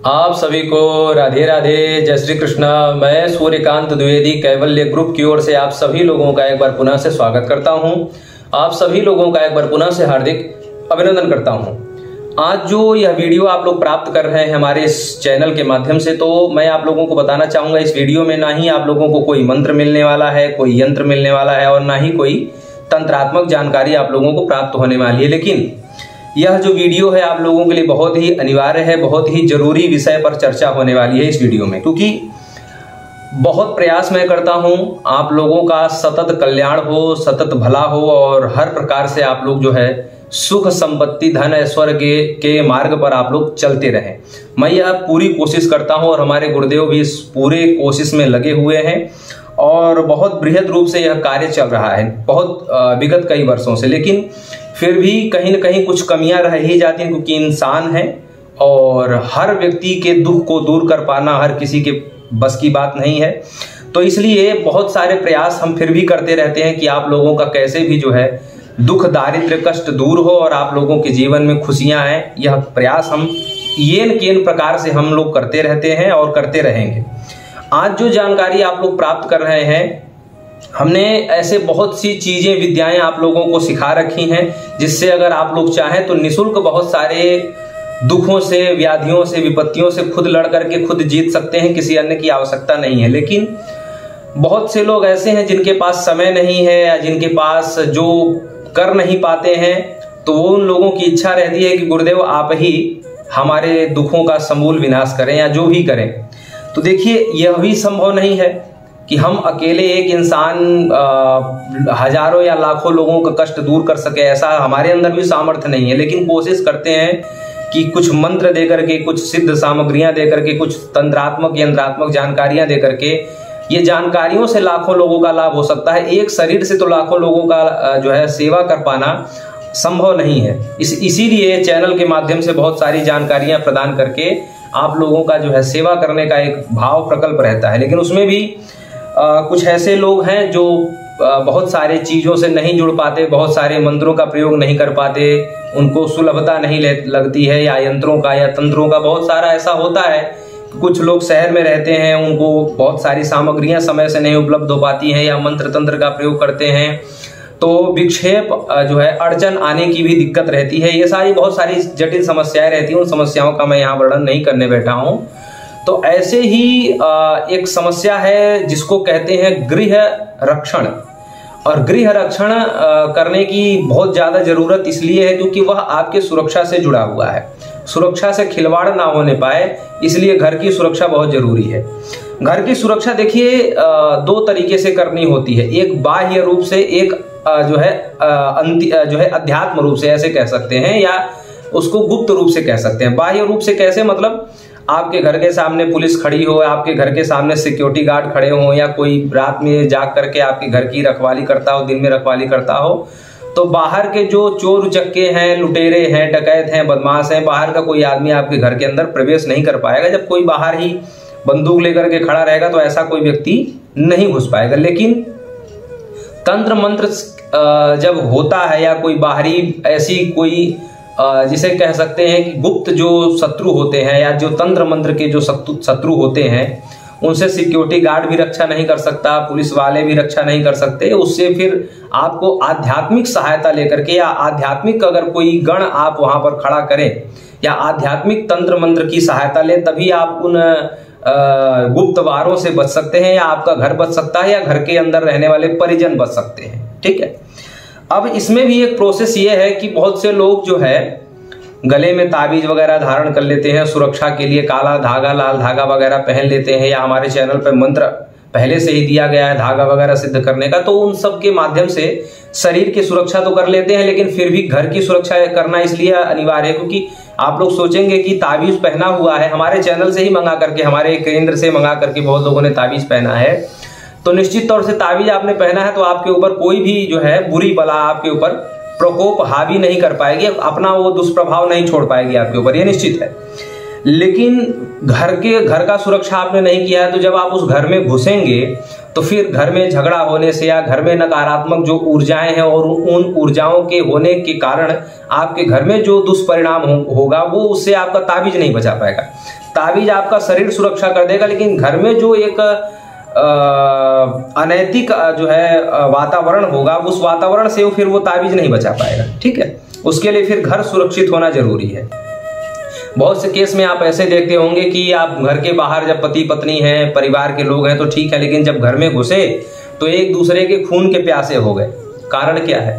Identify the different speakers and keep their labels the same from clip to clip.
Speaker 1: आप सभी को राधे राधे, जय श्री कृष्णा। मैं सूर्यकांत द्विवेदी कैवल्य ग्रुप की ओर से आप सभी लोगों का एक बार पुनः से स्वागत करता हूं। आप सभी लोगों का एक बार पुनः से हार्दिक अभिनंदन करता हूं। आज जो यह वीडियो आप लोग प्राप्त कर रहे हैं हमारे इस चैनल के माध्यम से, तो मैं आप लोगों को बताना चाहूंगा इस वीडियो में ना ही आप लोगों को कोई मंत्र मिलने वाला है, कोई यंत्र मिलने वाला है और ना ही कोई तंत्रात्मक जानकारी आप लोगों को प्राप्त होने वाली है। लेकिन यह जो वीडियो है आप लोगों के लिए बहुत ही अनिवार्य है, बहुत ही जरूरी विषय पर चर्चा होने वाली है इस वीडियो में, क्योंकि बहुत प्रयास मैं करता हूं आप लोगों का सतत कल्याण हो, सतत भला हो और हर प्रकार से आप लोग जो है सुख संपत्ति धन ऐश्वर्य के मार्ग पर आप लोग चलते रहें। मैं यह पूरी कोशिश करता हूं और हमारे गुरुदेव भी इस पूरे कोशिश में लगे हुए हैं और बहुत बृहद रूप से यह कार्य चल रहा है बहुत विगत कई वर्षों से। लेकिन फिर भी कहीं न कहीं कुछ कमियां रह ही जाती हैं, क्योंकि इंसान है और हर व्यक्ति के दुख को दूर कर पाना हर किसी के बस की बात नहीं है। तो इसलिए बहुत सारे प्रयास हम फिर भी करते रहते हैं कि आप लोगों का कैसे भी जो है दुख दारिद्र्य कष्ट दूर हो और आप लोगों के जीवन में खुशियां आए। यह प्रयास हम येन केन प्रकार से हम लोग करते रहते हैं और करते रहेंगे। आज जो जानकारी आप लोग प्राप्त कर रहे हैं, हमने ऐसे बहुत सी चीजें विद्याएं आप लोगों को सिखा रखी हैं, जिससे अगर आप लोग चाहें तो निःशुल्क बहुत सारे दुखों से, व्याधियों से, विपत्तियों से खुद लड़ करके खुद जीत सकते हैं। किसी अन्य की आवश्यकता नहीं है। लेकिन बहुत से लोग ऐसे हैं जिनके पास समय नहीं है या जिनके पास जो कर नहीं पाते हैं, तो वो उन लोगों की इच्छा रहती है कि गुरुदेव आप ही हमारे दुखों का समूल विनाश करें या जो भी करें। तो देखिए, यह भी संभव नहीं है कि हम अकेले एक इंसान हजारों या लाखों लोगों का कष्ट दूर कर सके, ऐसा हमारे अंदर भी सामर्थ्य नहीं है। लेकिन कोशिश करते हैं कि कुछ मंत्र देकर के, कुछ सिद्ध सामग्रियां देकर के, कुछ तंत्रात्मक यंत्रात्मक जानकारियां देकर के, ये जानकारियों से लाखों लोगों का लाभ हो सकता है। एक शरीर से तो लाखों लोगों का जो है सेवा कर पाना संभव नहीं है। इसीलिए चैनल के माध्यम से बहुत सारी जानकारियां प्रदान करके आप लोगों का जो है सेवा करने का एक भाव प्रकल्प रहता है। लेकिन उसमें भी कुछ ऐसे लोग हैं जो बहुत सारे चीजों से नहीं जुड़ पाते, बहुत सारे मंत्रों का प्रयोग नहीं कर पाते, उनको सुलभता नहीं लगती है, या यंत्रों का या तंत्रों का बहुत सारा ऐसा होता है। कुछ लोग शहर में रहते हैं, उनको बहुत सारी सामग्रियां समय से नहीं उपलब्ध हो पाती हैं, या मंत्र तंत्र का प्रयोग करते हैं तो विक्षेप जो है अड़चन आने की भी दिक्कत रहती है। ये सारी बहुत सारी जटिल समस्याएं रहती हैं। उन समस्याओं का मैं यहाँ वर्णन नहीं करने बैठा हूँ। तो ऐसे ही एक समस्या है जिसको कहते हैं गृह रक्षण। और गृह रक्षण करने की बहुत ज्यादा जरूरत इसलिए है क्योंकि वह आपके सुरक्षा से जुड़ा हुआ है। सुरक्षा से खिलवाड़ ना होने पाए, इसलिए घर की सुरक्षा बहुत जरूरी है। घर की सुरक्षा देखिए दो तरीके से करनी होती है। एक बाह्य रूप से, एक जो है अध्यात्म रूप से ऐसे कह सकते हैं, या उसको गुप्त रूप से कह सकते हैं। बाह्य रूप से कैसे, मतलब आपके घर के सामने पुलिस खड़ी हो, आपके घर के सामने सिक्योरिटी गार्ड खड़े हो, या कोई रात में जाग करके आपके घर की रखवाली करता हो, दिन में रखवाली करता हो, तो बाहर के जो चोर उचक्के हैं, लुटेरे हैं, डकैत हैं, बदमाश हैं, बाहर का कोई आदमी आपके घर के अंदर प्रवेश नहीं कर पाएगा। जब कोई बाहर ही बंदूक लेकर के खड़ा रहेगा तो ऐसा कोई व्यक्ति नहीं घुस पाएगा। लेकिन तंत्र मंत्र जब होता है, या कोई बाहरी ऐसी कोई जिसे कह सकते हैं कि गुप्त जो शत्रु होते हैं, या जो तंत्र मंत्र के जो शत्रु होते हैं, उनसे सिक्योरिटी गार्ड भी रक्षा नहीं कर सकता, पुलिस वाले भी रक्षा नहीं कर सकते। उससे फिर आपको आध्यात्मिक सहायता लेकर के, या आध्यात्मिक अगर कोई गण आप वहां पर खड़ा करें, या आध्यात्मिक तंत्र मंत्र की सहायता लें, तभी आप उन गुप्त वारों से बच सकते हैं, या आपका घर बच सकता है, या घर के अंदर रहने वाले परिजन बच सकते हैं। ठीक है। अब इसमें भी एक प्रोसेस ये है कि बहुत से लोग जो है गले में ताबीज वगैरह धारण कर लेते हैं सुरक्षा के लिए, काला धागा, लाल धागा वगैरह पहन लेते हैं, या हमारे चैनल पर मंत्र पहले से ही दिया गया है धागा वगैरह सिद्ध करने का, तो उन सब के माध्यम से शरीर की सुरक्षा तो कर लेते हैं। लेकिन फिर भी घर की सुरक्षा करना इसलिए अनिवार्य है क्योंकि आप लोग सोचेंगे कि ताबीज पहना हुआ है, हमारे चैनल से ही मंगा करके, हमारे केंद्र से मंगा करके बहुत लोगों ने ताबीज पहना है, तो निश्चित तौर से ताबीज आपने पहना है तो आपके ऊपर कोई भी जो है बुरी बला आपके ऊपर प्रकोप हावी नहीं कर पाएगी, अपना वो दुष्प्रभाव नहीं छोड़ पाएगी आपके ऊपर, ये निश्चित है। लेकिन घर का सुरक्षा आपने नहीं किया है, तो जब आप उस घर में घुसेंगे तो फिर घर में झगड़ा होने से या घर में नकारात्मक जो ऊर्जाएं हैं और उन ऊर्जाओं के होने के कारण आपके घर में जो दुष्परिणाम होगा वो उससे आपका ताबीज नहीं बचा पाएगा। ताबीज आपका शरीर सुरक्षा कर देगा, लेकिन घर में जो एक अनैतिक जो है वातावरण होगा, उस वातावरण से फिर वो ताबीज नहीं बचा पाएगा। ठीक है, उसके लिए फिर घर सुरक्षित होना जरूरी है। बहुत से केस में आप ऐसे देखते होंगे कि आप घर के बाहर जब पति पत्नी हैं, परिवार के लोग हैं तो ठीक है, लेकिन जब घर में घुसे तो एक दूसरे के खून के प्यासे हो गए। कारण क्या है?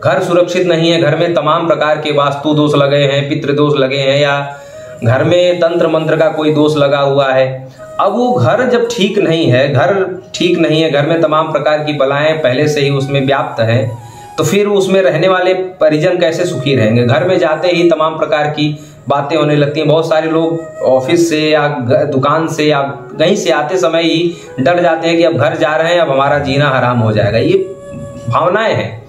Speaker 1: घर सुरक्षित नहीं है, घर में तमाम प्रकार के वास्तु दोष लगे हैं, पितृ दोष लगे हैं, या घर में तंत्र मंत्र का कोई दोष लगा हुआ है। अब वो घर जब ठीक नहीं है, घर में तमाम प्रकार की बलाएं पहले से ही उसमें व्याप्त है, तो फिर उसमें रहने वाले परिजन कैसे सुखी रहेंगे? घर में जाते ही तमाम प्रकार की बातें होने लगती हैं। बहुत सारे लोग ऑफिस से या दुकान से या कहीं से आते समय ही डर जाते हैं कि अब घर जा रहे हैं, अब हमारा जीना हराम हो जाएगा। ये भावनाएं हैं।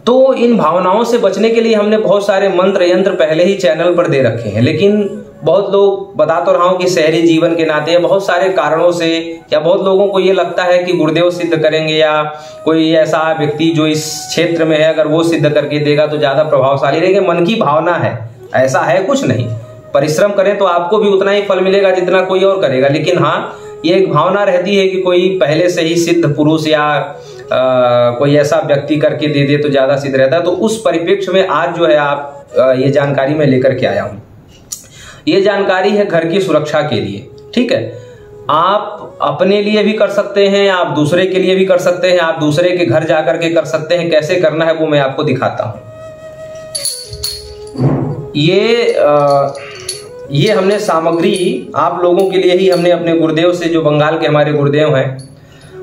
Speaker 1: तो इन भावनाओं से बचने के लिए हमने बहुत सारे मंत्र यंत्र पहले ही चैनल पर दे रखे हैं, लेकिन बहुत लोग, बता तो रहा हूं कि शहरी जीवन के नाते बहुत सारे कारणों से, या बहुत लोगों को ये लगता है कि गुरुदेव सिद्ध करेंगे या कोई ऐसा व्यक्ति जो इस क्षेत्र में है अगर वो सिद्ध करके देगा तो ज्यादा प्रभावशाली रहेगा। मन की भावना है, ऐसा है कुछ नहीं। परिश्रम करें तो आपको भी उतना ही फल मिलेगा जितना कोई और करेगा, लेकिन हाँ, ये एक भावना रहती है कि कोई पहले से ही सिद्ध पुरुष या कोई ऐसा व्यक्ति करके दे दे तो ज्यादा सिद्ध रहता है। तो उस परिप्रेक्ष्य में आज जो है आप ये जानकारी मैं लेकर के आया हूं। ये जानकारी है घर की सुरक्षा के लिए। ठीक है, आप अपने लिए भी कर सकते हैं, आप दूसरे के लिए भी कर सकते हैं, आप दूसरे के घर जाकर के कर सकते हैं। कैसे करना है वो मैं आपको दिखाता हूं। ये हमने सामग्री आप लोगों के लिए ही हमने अपने गुरुदेव से, जो बंगाल के हमारे गुरुदेव हैं,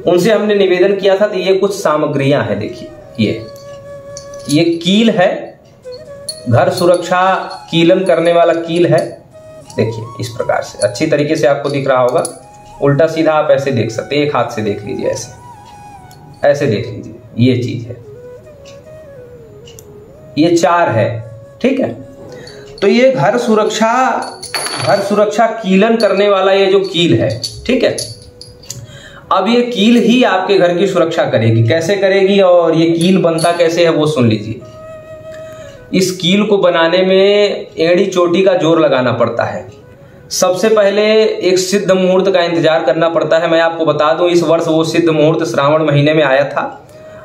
Speaker 1: उनसे हमने निवेदन किया था। तो ये कुछ सामग्रियां हैं। देखिए, ये कील है, घर सुरक्षा कीलन करने वाला कील है। देखिए इस प्रकार से अच्छी तरीके से आपको दिख रहा होगा। उल्टा सीधा आप ऐसे देख सकते हैं, एक हाथ से देख लीजिए, ऐसे देख लीजिए। ये चीज है, ये 4 है। ठीक है, तो ये घर सुरक्षा कीलन करने वाला ये जो कील है, ठीक है। अब ये कील ही आपके घर की सुरक्षा करेगी। कैसे करेगी और ये कील बनता कैसे है वो सुन लीजिए। इस कील को बनाने में एड़ी चोटी का जोर लगाना पड़ता है। सबसे पहले एक सिद्ध मुहूर्त का इंतजार करना पड़ता है। मैं आपको बता दूं, इस वर्ष वो सिद्ध मुहूर्त श्रावण महीने में आया था।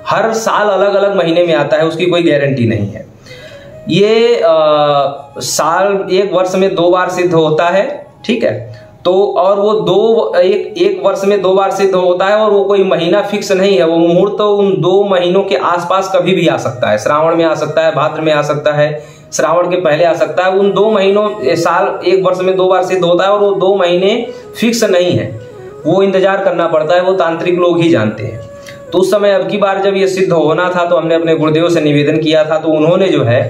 Speaker 1: हर साल अलग अलग महीने में आता है, उसकी कोई गारंटी नहीं है। ये साल एक वर्ष में 2 बार सिद्ध होता है, ठीक है। तो और वो एक वर्ष में 2 बार सिद्ध होता है और वो कोई महीना फिक्स नहीं है। वो मुहूर्त तो उन 2 महीनों के आसपास कभी भी आ सकता है। श्रावण में आ सकता है, भाद्र में आ सकता है, श्रावण के पहले आ सकता है। उन 2 महीनों, साल एक वर्ष में 2 बार सिद्ध होता है और वो 2 महीने फिक्स नहीं है, वो इंतजार करना पड़ता है। वो तांत्रिक लोग ही जानते हैं। तो उस समय अब की बार जब ये सिद्ध होना था तो हमने अपने गुरुदेव से निवेदन किया था। तो उन्होंने जो है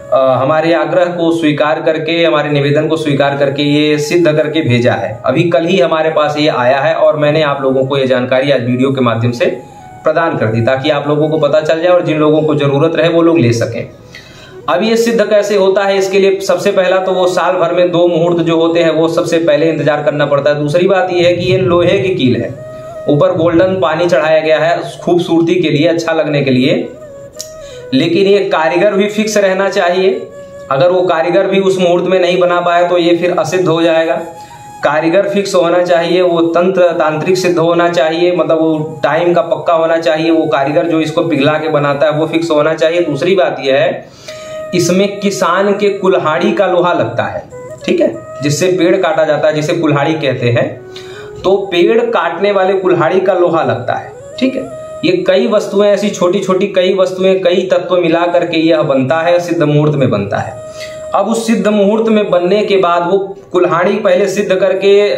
Speaker 1: हमारे आग्रह को स्वीकार करके, हमारे निवेदन को स्वीकार करके ये सिद्ध करके भेजा है। अभी कल ही हमारे पास ये आया है और मैंने आप लोगों को ये जानकारी आज वीडियो के माध्यम से प्रदान कर दी, ताकि आप लोगों को पता चल जाए और जिन लोगों को जरूरत रहे वो लोग ले सकें। अब ये सिद्ध कैसे होता है, इसके लिए सबसे पहला तो वो साल भर में 2 मुहूर्त जो होते हैं वो सबसे पहले इंतजार करना पड़ता है। दूसरी बात ये है कि ये लोहे की कील है, ऊपर गोल्डन पानी चढ़ाया गया है खूबसूरती के लिए, अच्छा लगने के लिए। लेकिन ये कारीगर भी फिक्स रहना चाहिए। अगर वो कारीगर भी उस मुहूर्त में नहीं बना पाया तो ये फिर असिद्ध हो जाएगा। कारीगर फिक्स होना चाहिए, वो तांत्रिक सिद्ध होना चाहिए, मतलब वो टाइम का पक्का होना चाहिए। वो कारीगर जो इसको पिघला के बनाता है वो फिक्स होना चाहिए। दूसरी बात यह है, इसमें किसान के कुल्हाड़ी का लोहा लगता है, ठीक है, जिससे पेड़ काटा जाता है, जिसे कुल्हाड़ी कहते हैं। तो पेड़ काटने वाले कुल्हाड़ी का लोहा लगता है, ठीक है। ये कई वस्तुएं, ऐसी छोटी छोटी कई वस्तुएं, कई तत्व मिला करके यह बनता है, सिद्ध मुहूर्त में बनता है। अब उस सिद्ध मुहूर्त में बनने के बाद वो कुल्हाड़ी पहले सिद्ध करके,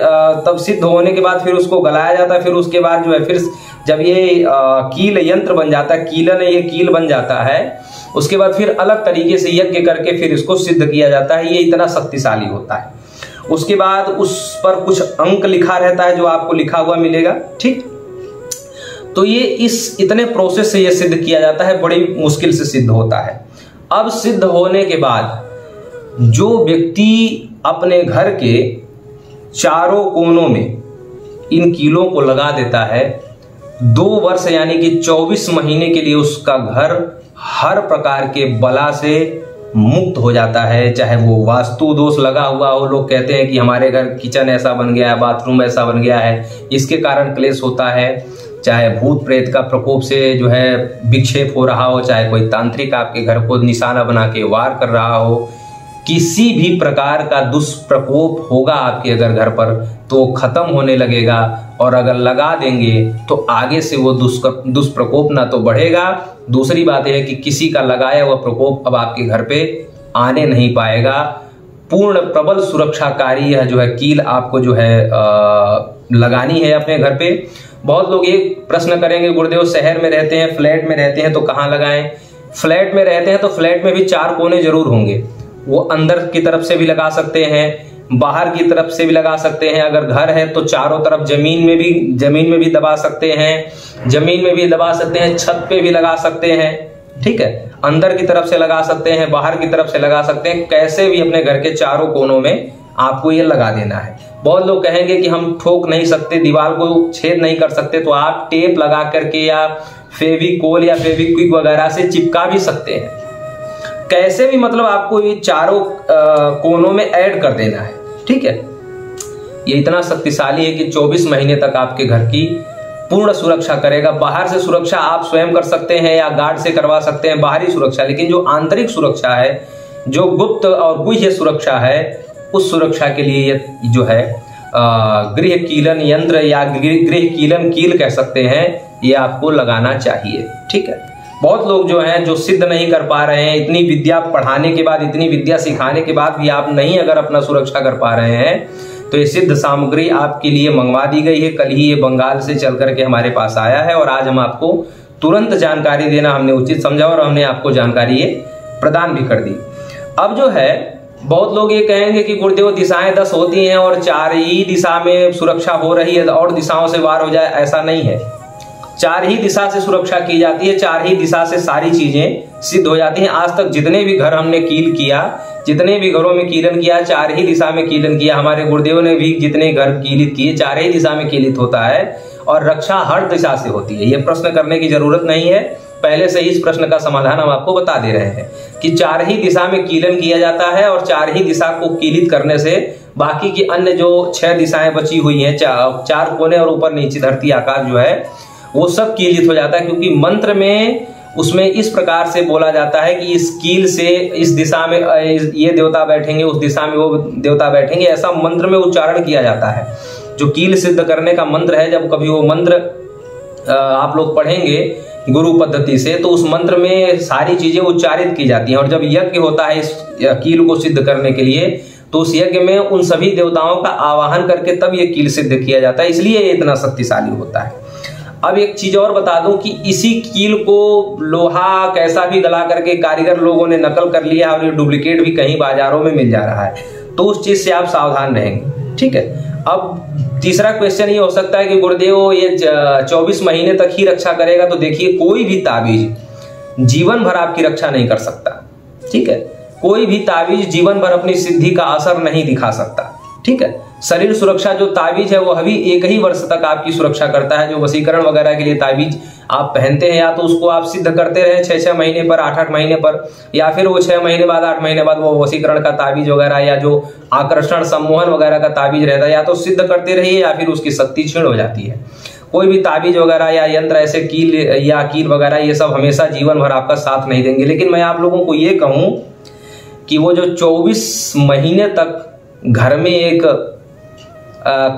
Speaker 1: तब सिद्ध होने के बाद फिर उसको गलाया जाता है। फिर उसके बाद जो है, फिर जब ये कील यंत्र बन जाता है, कीलन ये कील बन जाता है, उसके बाद फिर अलग तरीके से यज्ञ करके फिर इसको सिद्ध किया जाता है। ये इतना शक्तिशाली होता है। उसके बाद उस पर कुछ अंक लिखा रहता है, जो आपको लिखा हुआ मिलेगा, ठीक। तो ये इस इतने प्रोसेस से ये सिद्ध किया जाता है, बड़ी मुश्किल से सिद्ध होता है। अब सिद्ध होने के बाद जो व्यक्ति अपने घर के चारों कोनों में इन कीलों को लगा देता है, 2 वर्ष यानी कि 24 महीने के लिए उसका घर हर प्रकार के बला से मुक्त हो जाता है। चाहे वो वास्तु दोष लगा हुआ हो, लोग कहते हैं कि हमारे घर किचन ऐसा बन गया है, बाथरूम ऐसा बन गया है, इसके कारण क्लेश होता है, चाहे भूत प्रेत का प्रकोप से जो है विक्षेप हो रहा हो, चाहे कोई तांत्रिक आपके घर को निशाना बना के वार कर रहा हो, किसी भी प्रकार का दुष्प्रकोप होगा आपके अगर घर पर तो खत्म होने लगेगा। और अगर लगा देंगे तो आगे से वो दुष्प्रकोप ना तो बढ़ेगा, दूसरी बात यह है कि किसी का लगाया हुआ प्रकोप अब आपके घर पे आने नहीं पाएगा। पूर्ण प्रबल सुरक्षाकारी यह जो है कील आपको जो है लगानी है अपने घर पे। बहुत लोग ये प्रश्न करेंगे, गुरुदेव शहर में रहते हैं, फ्लैट में रहते हैं तो कहाँ लगाएं? फ्लैट में रहते हैं तो फ्लैट में भी 4 कोने जरूर होंगे। वो अंदर की तरफ से भी लगा सकते हैं, बाहर की तरफ से भी लगा सकते हैं। अगर घर है तो चारों तरफ जमीन में भी दबा सकते हैं, जमीन में भी दबा सकते हैं, छत पे भी लगा सकते हैं। ठीक है, अंदर की तरफ से लगा सकते हैं, बाहर की तरफ से लगा सकते हैं, कैसे भी अपने घर के चारों कोनों में आपको ये लगा देना है। बहुत लोग कहेंगे कि हम ठोक नहीं सकते, दीवार को छेद नहीं कर सकते, तो आप टेप लगा करके या फेविकोल या फेविक्विक वगैरह से चिपका भी सकते हैं। कैसे भी मतलब आपको ये चारों कोनों में ऐड कर देना है। ठीक है, ये इतना शक्तिशाली है कि 24 महीने तक आपके घर की पूर्ण सुरक्षा करेगा। बाहर से सुरक्षा आप स्वयं कर सकते हैं या गार्ड से करवा सकते हैं, बाहरी सुरक्षा, लेकिन जो आंतरिक सुरक्षा है, जो गुप्त और गुह्य सुरक्षा है, उस सुरक्षा के लिए ये जो है गृह कीलन यंत्र या गृह कीलन कील कह सकते हैं, ये आपको लगाना चाहिए। ठीक है, बहुत लोग जो हैं जो सिद्ध नहीं कर पा रहे हैं, इतनी विद्या पढ़ाने के बाद, इतनी विद्या सिखाने के बाद भी आप नहीं अगर अपना सुरक्षा कर पा रहे हैं, तो ये सिद्ध सामग्री आपके लिए मंगवा दी गई है। कल ही ये बंगाल से चल करके हमारे पास आया है और आज हम आपको तुरंत जानकारी देना हमने उचित समझा और हमने आपको जानकारी ये प्रदान भी कर दी। अब जो है बहुत लोग ये कहेंगे कि गुरुदेव दिशाएं 10 होती हैं और 4 ही दिशा में सुरक्षा हो रही है और दिशाओं से वार हो जाए, ऐसा नहीं है। 4 ही दिशा से सुरक्षा की जाती है, 4 ही दिशा से सारी चीजें सिद्ध हो जाती हैं। आज तक जितने भी घर हमने कील किया, जितने भी घरों में कीलन किया, 4 ही दिशा में कीलन किया। हमारे गुरुदेव ने भी जितने घर कीलित किए, 4 ही दिशा में कीलित होता है और रक्षा हर दिशा से होती है। यह प्रश्न करने की जरूरत नहीं है, पहले से ही इस प्रश्न का समाधान हम आपको बता दे रहे हैं कि 4 ही दिशा में कीलन किया जाता है और 4 ही दिशा को कीलित करने से बाकी की अन्य जो 6 दिशाएं बची हुई हैं, 4 कोने और ऊपर नीचे धरती आकाश जो है वो सब कीलित हो जाता है। क्योंकि मंत्र में उसमें इस प्रकार से बोला जाता है कि इस कील से इस दिशा में ये देवता बैठेंगे, उस दिशा में वो देवता बैठेंगे, ऐसा मंत्र में उच्चारण किया जाता है। जो कील सिद्ध करने का मंत्र है, जब कभी वो मंत्र आप लोग पढ़ेंगे गुरु पद्धति से, तो उस मंत्र में सारी चीजें उच्चारित की जाती हैं। और जब यज्ञ होता है इस कील को सिद्ध करने के लिए, तो उस यज्ञ में उन सभी देवताओं का आवाहन करके तब ये कील सिद्ध किया जाता है, इसलिए ये इतना शक्तिशाली होता है। अब एक चीज और बता दूं कि इसी कील को लोहा कैसा भी गला करके कारीगर लोगों ने नकल कर लिया और ये डुप्लीकेट भी कहीं बाजारों में मिल जा रहा है, तो उस चीज से आप सावधान रहेंगे। ठीक है, अब तीसरा क्वेश्चन ये हो सकता है कि गुरुदेव ये 24 महीने तक ही रक्षा करेगा, तो देखिए कोई भी ताबीज जीवन भर आपकी रक्षा नहीं कर सकता। ठीक है, कोई भी ताबीज जीवन भर अपनी सिद्धि का असर नहीं दिखा सकता। ठीक है, शरीर सुरक्षा जो ताबीज है वो अभी 1 ही वर्ष तक आपकी सुरक्षा करता है। जो वशीकरण वगैरह के लिए ताबीज आप पहनते हैं, या तो उसको आप सिद्ध करते रहे 6-6 महीने पर, 8-8 महीने पर, या फिर वो 6 महीने बाद 8 महीने बाद वो वशीकरण का ताबीज वगैरह या जो आकर्षण सम्मोहन वगैरह का ताबीज रहता है, या तो सिद्ध करते रहिए या फिर उसकी शक्ति क्षीण हो जाती है। कोई भी ताबीज वगैरह या यंत्र ऐसे कील या कील वगैरह ये सब हमेशा जीवन भर आपका साथ नहीं देंगे। लेकिन मैं आप लोगों को ये कहूं कि वो जो 24 महीने तक घर में एक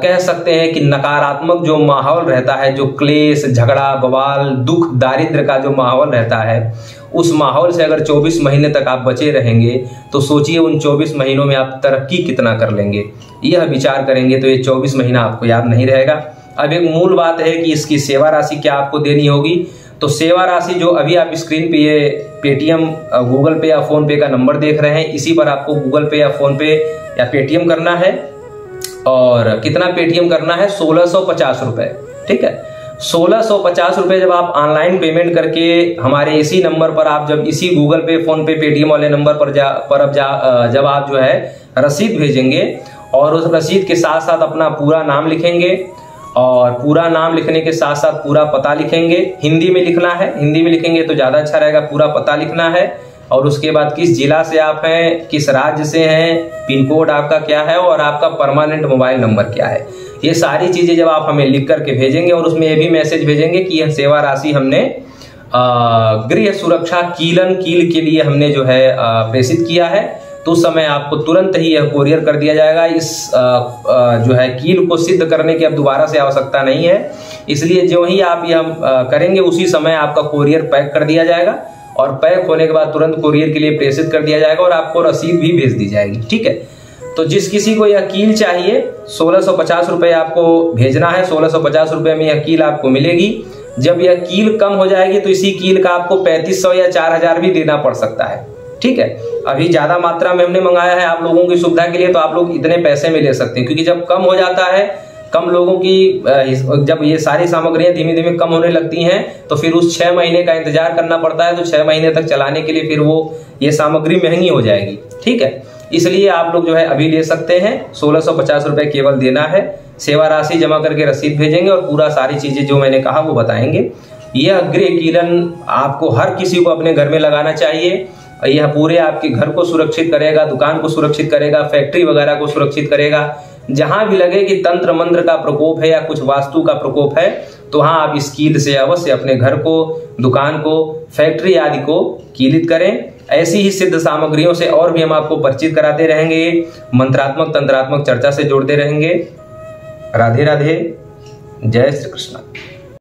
Speaker 1: कह सकते हैं कि नकारात्मक जो माहौल रहता है, जो क्लेश, झगड़ा, बवाल, दुख, दारिद्र्य का जो माहौल रहता है, उस माहौल से अगर 24 महीने तक आप बचे रहेंगे तो सोचिए उन 24 महीनों में आप तरक्की कितना कर लेंगे। यह विचार करेंगे तो ये 24 महीना आपको याद नहीं रहेगा। अब एक मूल बात है कि इसकी सेवा राशि क्या आपको देनी होगी। तो सेवा राशि जो अभी आप स्क्रीन पे ये पेटीएम, गूगल पे या फोन पे का नंबर देख रहे हैं, इसी पर आपको गूगल पे या फोन पे या पेटीएम करना है। और कितना पेटीएम करना है? 1650 रुपए। ठीक है, 1650 रुपए जब आप ऑनलाइन पेमेंट करके हमारे इसी नंबर पर आप जब इसी गूगल पे, फोन पे, पेटीएम वाले नंबर पर जब आप जो है रसीद भेजेंगे और उस रसीद के साथ साथ अपना पूरा नाम लिखेंगे और पूरा नाम लिखने के साथ साथ पूरा पता लिखेंगे। हिंदी में लिखना है, हिंदी में लिखेंगे तो ज़्यादा अच्छा रहेगा। पूरा पता लिखना है और उसके बाद किस जिला से आप हैं, किस राज्य से हैं, पिन कोड आपका क्या है और आपका परमानेंट मोबाइल नंबर क्या है। ये सारी चीज़ें जब आप हमें लिख करके भेजेंगे और उसमें ये भी मैसेज भेजेंगे कि यह सेवा राशि हमने गृह सुरक्षा कीलन कील के लिए हमने जो है प्रेषित किया है, तो उस समय आपको तुरंत ही यह कोरियर कर दिया जाएगा। इस जो है कील को सिद्ध करने की अब दोबारा से आवश्यकता नहीं है, इसलिए जो ही आप यह करेंगे उसी समय आपका कोरियर पैक कर दिया जाएगा और पैक होने के बाद तुरंत कोरियर के लिए प्रेषित कर दिया जाएगा और आपको रसीद भी भेज दी जाएगी। ठीक है, तो जिस किसी को यह कील चाहिए 1650 रुपये आपको भेजना है। 1650 रुपये में यह कील आपको मिलेगी। जब यह कील कम हो जाएगी तो इसी कील का आपको 3500 या 4000 भी देना पड़ सकता है। ठीक है, अभी ज्यादा मात्रा में हमने मंगाया है आप लोगों की सुविधा के लिए, तो आप लोग इतने पैसे में ले सकते हैं, क्योंकि जब कम हो जाता है, कम लोगों की जब ये सारी सामग्रियां धीमे धीमे कम होने लगती हैं तो फिर उस 6 महीने का इंतजार करना पड़ता है। तो 6 महीने तक चलाने के लिए फिर वो ये सामग्री महंगी हो जाएगी। ठीक है, इसलिए आप लोग जो है अभी ले सकते हैं। 1650 रुपये केवल देना है। सेवा राशि जमा करके रसीद भेजेंगे और पूरा सारी चीजें जो मैंने कहा वो बताएंगे। यह गृह कीलन आपको हर किसी को अपने घर में लगाना चाहिए। यह पूरे आपके घर को सुरक्षित करेगा, दुकान को सुरक्षित करेगा, फैक्ट्री वगैरह को सुरक्षित करेगा। जहां भी लगे कि तंत्र मंत्र का प्रकोप है या कुछ वास्तु का प्रकोप है, तो वहां आप इस कील से अवश्य अपने घर को, दुकान को, फैक्ट्री आदि को कीलित करें। ऐसी ही सिद्ध सामग्रियों से और भी हम आपको परिचित कराते रहेंगे, मंत्रात्मक तंत्रात्मक चर्चा से जोड़ते रहेंगे। राधे राधे, जय श्री कृष्ण।